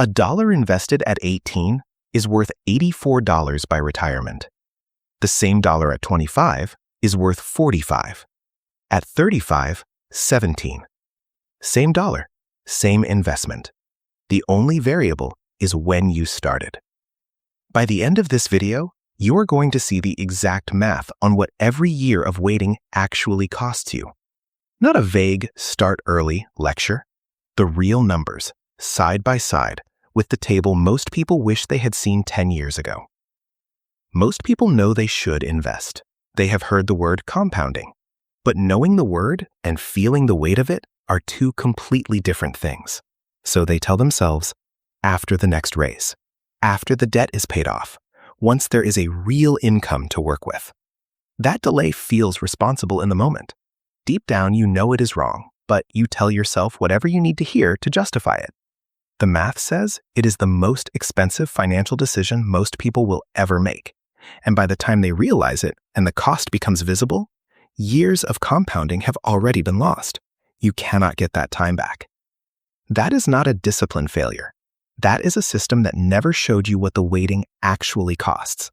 A dollar invested at 18 is worth $84 by retirement. The same dollar at 25 is worth 45. At 35, 17. Same dollar, same investment. The only variable is when you started. By the end of this video, you are going to see the exact math on what every year of waiting actually costs you. Not a vague start early lecture, the real numbers, side by side, with the table most people wish they had seen 10 years ago. Most people know they should invest. They have heard the word compounding. But knowing the word and feeling the weight of it are two completely different things. So they tell themselves, after the next raise, after the debt is paid off, once there is a real income to work with. That delay feels responsible in the moment. Deep down, you know it is wrong, but you tell yourself whatever you need to hear to justify it. The math says it is the most expensive financial decision most people will ever make. And by the time they realize it and the cost becomes visible, years of compounding have already been lost. You cannot get that time back. That is not a discipline failure. That is a system that never showed you what the waiting actually costs.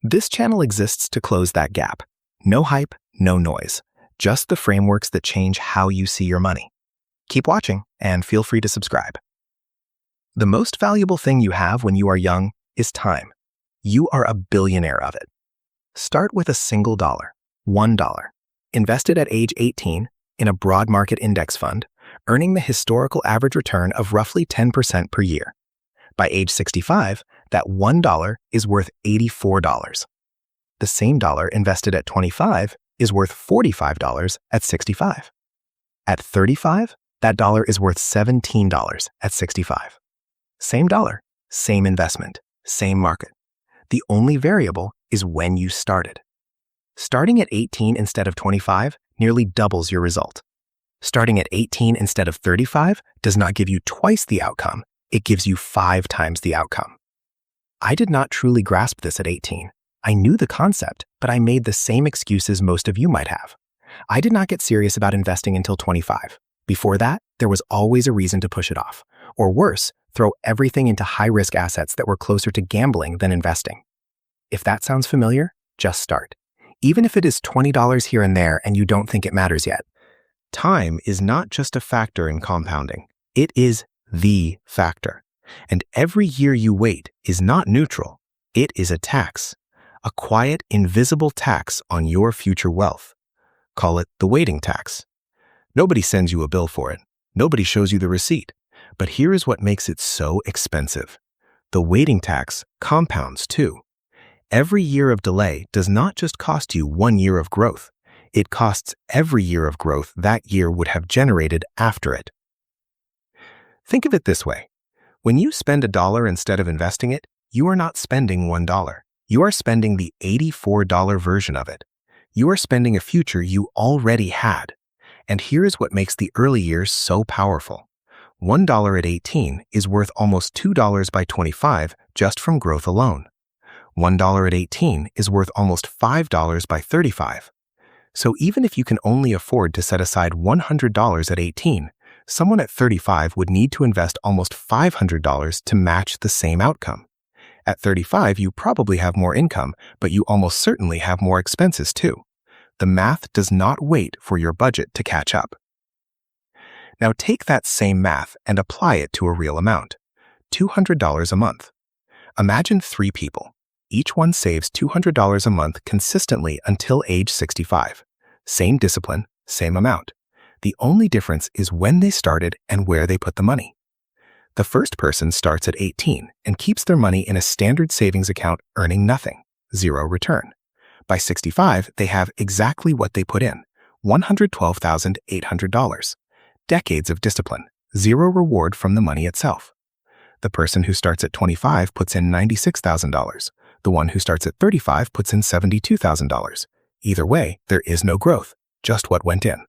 This channel exists to close that gap. No hype, no noise. Just the frameworks that change how you see your money. Keep watching and feel free to subscribe. The most valuable thing you have when you are young is time. You are a billionaire of it. Start with a single dollar, $1, invested at age 18 in a broad market index fund, earning the historical average return of roughly 10% per year. By age 65, that $1 is worth $84. The same dollar invested at 25 is worth $45 at 65. At 35, that dollar is worth $17 at 65. Same dollar, same investment, same market. The only variable is when you started. Starting at 18 instead of 25 nearly doubles your result. Starting at 18 instead of 35 does not give you twice the outcome, it gives you 5 times the outcome. I did not truly grasp this at 18. I knew the concept, but I made the same excuses most of you might have. I did not get serious about investing until 25. Before that, there was always a reason to push it off. Or worse, throw everything into high-risk assets that were closer to gambling than investing. If that sounds familiar, just start. Even if it is $20 here and there and you don't think it matters yet. Time is not just a factor in compounding. It is the factor. And every year you wait is not neutral. It is a tax. A quiet, invisible tax on your future wealth. Call it the waiting tax. Nobody sends you a bill for it. Nobody shows you the receipt. But here is what makes it so expensive. The waiting tax compounds too. Every year of delay does not just cost you 1 year of growth. It costs every year of growth that year would have generated after it. Think of it this way. When you spend $1 instead of investing it, you are not spending $1. You are spending the $84 version of it. You are spending a future you already had. And here is what makes the early years so powerful. $1 at 18 is worth almost $2 by 25 just from growth alone. $1 at 18 is worth almost $5 by 35. So even if you can only afford to set aside $100 at 18, someone at 35 would need to invest almost $500 to match the same outcome. At 35, you probably have more income, but you almost certainly have more expenses too. The math does not wait for your budget to catch up. Now take that same math and apply it to a real amount, $200 a month. Imagine 3 people. Each one saves $200 a month consistently until age 65. Same discipline, same amount. The only difference is when they started and where they put the money. The first person starts at 18 and keeps their money in a standard savings account earning nothing, 0 return. By 65, they have exactly what they put in, $112,800. Decades of discipline, 0 reward from the money itself. The person who starts at 25 puts in $96,000. The one who starts at 35 puts in $72,000. Either way, there is no growth, just what went in.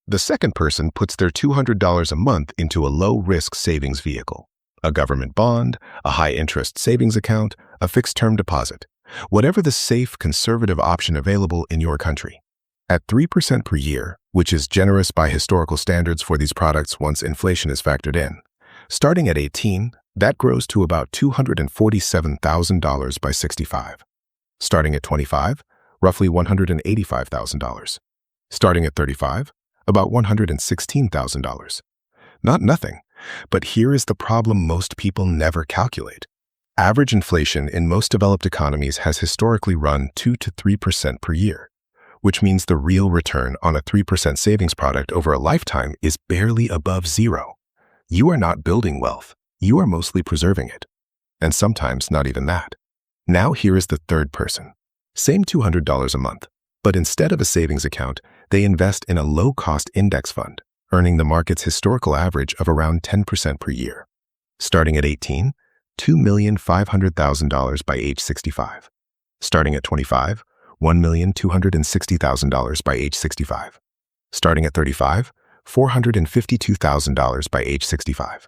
The second person puts their $200 a month into a low-risk savings vehicle, a government bond, a high-interest savings account, a fixed-term deposit, whatever the safe, conservative option available in your country. At 3% per year, which is generous by historical standards for these products once inflation is factored in, Starting at 18, that grows to about $247,000 by 65. Starting at 25, roughly $185,000. Starting at 35, about $116,000. Not nothing, but here is the problem most people never calculate. Average inflation in most developed economies has historically run 2 to 3% per year, which means the real return on a 3% savings product over a lifetime is barely above zero. You are not building wealth, you are mostly preserving it. And sometimes not even that. Now here is the third person. Same $200 a month, but instead of a savings account, they invest in a low-cost index fund, earning the market's historical average of around 10% per year. Starting at 18, $2,500,000 by age 65. Starting at 25, $1,260,000 by age 65. Starting at 35, $452,000 by age 65.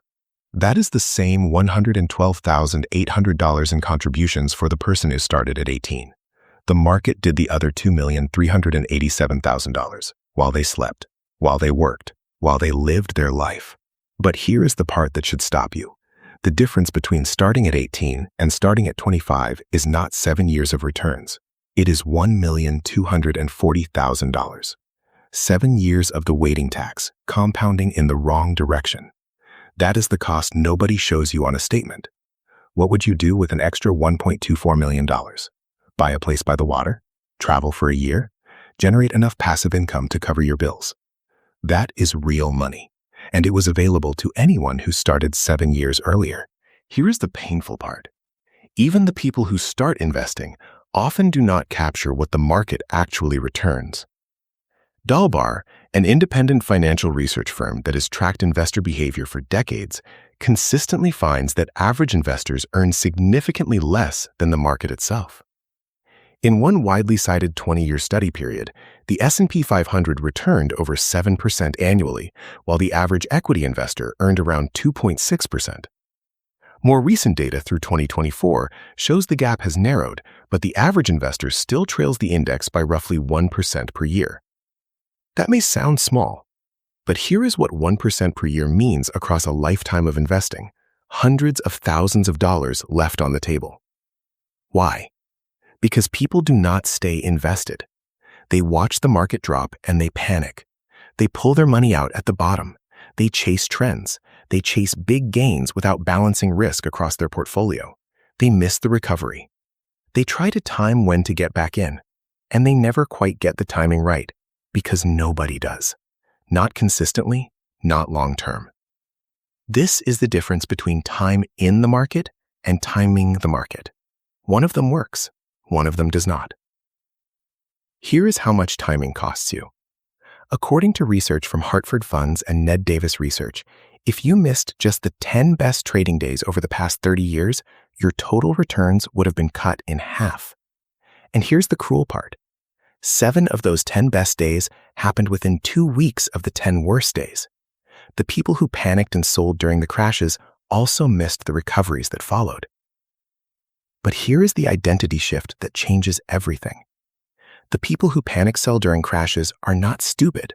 That is the same $112,800 in contributions for the person who started at 18. The market did the other $2,387,000 while they slept, while they worked, while they lived their life. But here is the part that should stop you. The difference between starting at 18 and starting at 25 is not 7 years of returns. It is $1,240,000. 7 years of the waiting tax, compounding in the wrong direction. That is the cost nobody shows you on a statement. What would you do with an extra $1.24 million? Buy a place by the water? Travel for a year? Generate enough passive income to cover your bills? That is real money, and it was available to anyone who started 7 years earlier. Here is the painful part. Even the people who start investing often do not capture what the market actually returns. Dalbar, an independent financial research firm that has tracked investor behavior for decades, consistently finds that average investors earn significantly less than the market itself. In one widely cited 20-year study period, the S&P 500 returned over 7% annually, while the average equity investor earned around 2.6%. More recent data through 2024 shows the gap has narrowed, but the average investor still trails the index by roughly 1% per year. That may sound small, but here is what 1% per year means across a lifetime of investing: hundreds of thousands of dollars left on the table. Why? Because people do not stay invested. They watch the market drop and they panic. They pull their money out at the bottom. They chase trends. They chase big gains without balancing risk across their portfolio. They miss the recovery. They try to time when to get back in, and they never quite get the timing right, because nobody does. Not consistently, not long term. This is the difference between time in the market and timing the market. One of them works. One of them does not. Here is how much timing costs you. According to research from Hartford Funds and Ned Davis Research, if you missed just the 10 best trading days over the past 30 years, your total returns would have been cut in half. And here's the cruel part. 7 of those 10 best days happened within 2 weeks of the 10 worst days. The people who panicked and sold during the crashes also missed the recoveries that followed. But here is the identity shift that changes everything. The people who panic sell during crashes are not stupid.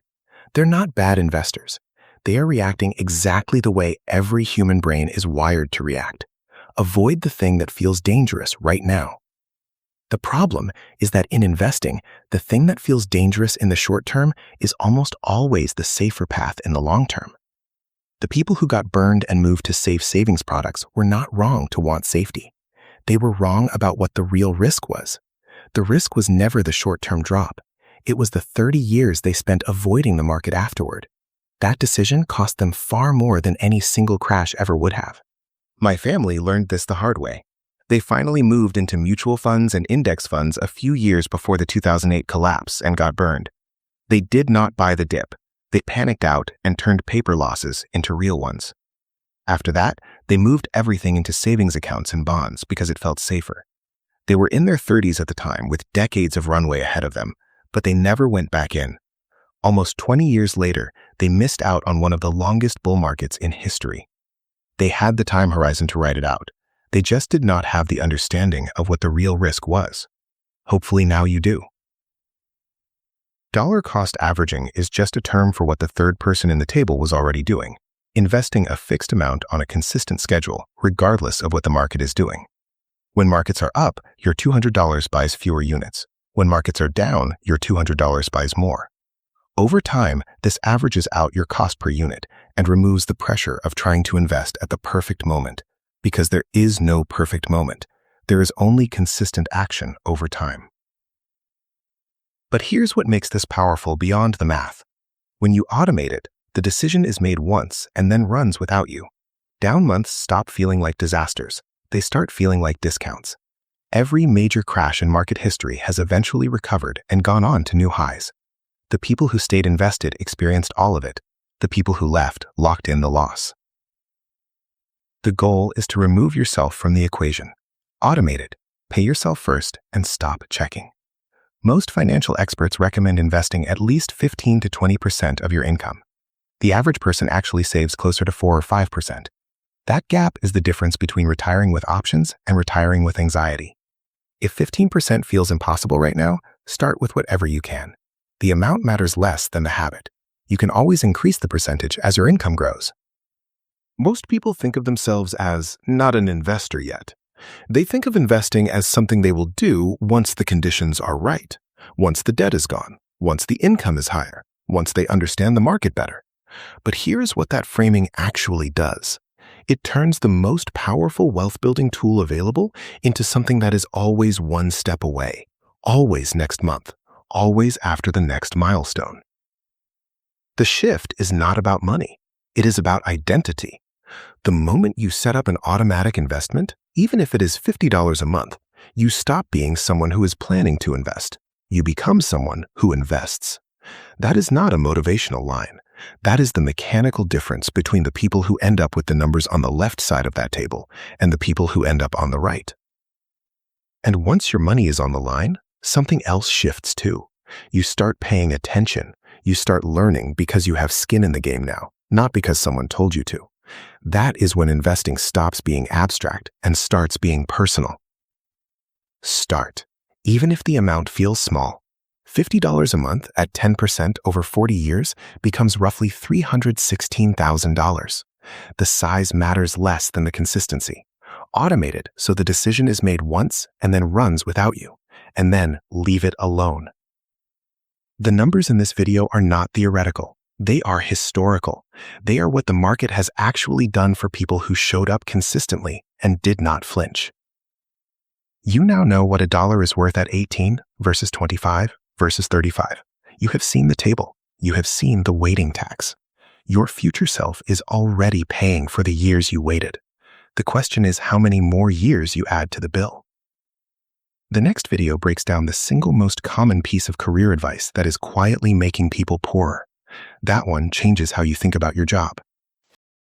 They're not bad investors. They are reacting exactly the way every human brain is wired to react. Avoid the thing that feels dangerous right now. The problem is that in investing, the thing that feels dangerous in the short term is almost always the safer path in the long term. The people who got burned and moved to safe savings products were not wrong to want safety. They were wrong about what the real risk was. The risk was never the short-term drop. It was the 30 years they spent avoiding the market afterward. That decision cost them far more than any single crash ever would have. My family learned this the hard way. They finally moved into mutual funds and index funds a few years before the 2008 collapse and got burned. They did not buy the dip. They panicked out and turned paper losses into real ones. After that, they moved everything into savings accounts and bonds because it felt safer. They were in their 30s at the time with decades of runway ahead of them, but they never went back in. Almost 20 years later, they missed out on one of the longest bull markets in history. They had the time horizon to ride it out. They just did not have the understanding of what the real risk was. Hopefully now you do. Dollar cost averaging is just a term for what the third person in the table was already doing. investing a fixed amount on a consistent schedule, regardless of what the market is doing. When markets are up, your $200 buys fewer units. When markets are down, your $200 buys more. Over time, this averages out your cost per unit and removes the pressure of trying to invest at the perfect moment, because there is no perfect moment. There is only consistent action over time. But here's what makes this powerful beyond the math. When you automate it, the decision is made once and then runs without you. Down months stop feeling like disasters. They start feeling like discounts. Every major crash in market history has eventually recovered and gone on to new highs. The people who stayed invested experienced all of it. The people who left locked in the loss. The goal is to remove yourself from the equation. Automate it, pay yourself first, and stop checking. Most financial experts recommend investing at least 15 to 20% of your income. The average person actually saves closer to 4 or 5%. That gap is the difference between retiring with options and retiring with anxiety. If 15% feels impossible right now, start with whatever you can. The amount matters less than the habit. You can always increase the percentage as your income grows. Most people think of themselves as not an investor yet. They think of investing as something they will do once the conditions are right, once the debt is gone, once the income is higher, once they understand the market better. But here's what that framing actually does. It turns the most powerful wealth-building tool available into something that is always one step away, always next month, always after the next milestone. The shift is not about money. It is about identity. The moment you set up an automatic investment, even if it is $50 a month, you stop being someone who is planning to invest. You become someone who invests. That is not a motivational line. That is the mechanical difference between the people who end up with the numbers on the left side of that table and the people who end up on the right. And once your money is on the line, something else shifts too. You start paying attention. You start learning because you have skin in the game now, not because someone told you to. That is when investing stops being abstract and starts being personal. Start. Even if the amount feels small, $50 a month at 10% over 40 years becomes roughly $316,000. The size matters less than the consistency. Automate it so the decision is made once and then runs without you, and then leave it alone. The numbers in this video are not theoretical. They are historical. They are what the market has actually done for people who showed up consistently and did not flinch. You now know what a dollar is worth at 18 versus 25 versus 35. You have seen the table. You have seen the waiting tax. Your future self is already paying for the years you waited. The question is how many more years you add to the bill. The next video breaks down the single most common piece of career advice that is quietly making people poorer. That one changes how you think about your job.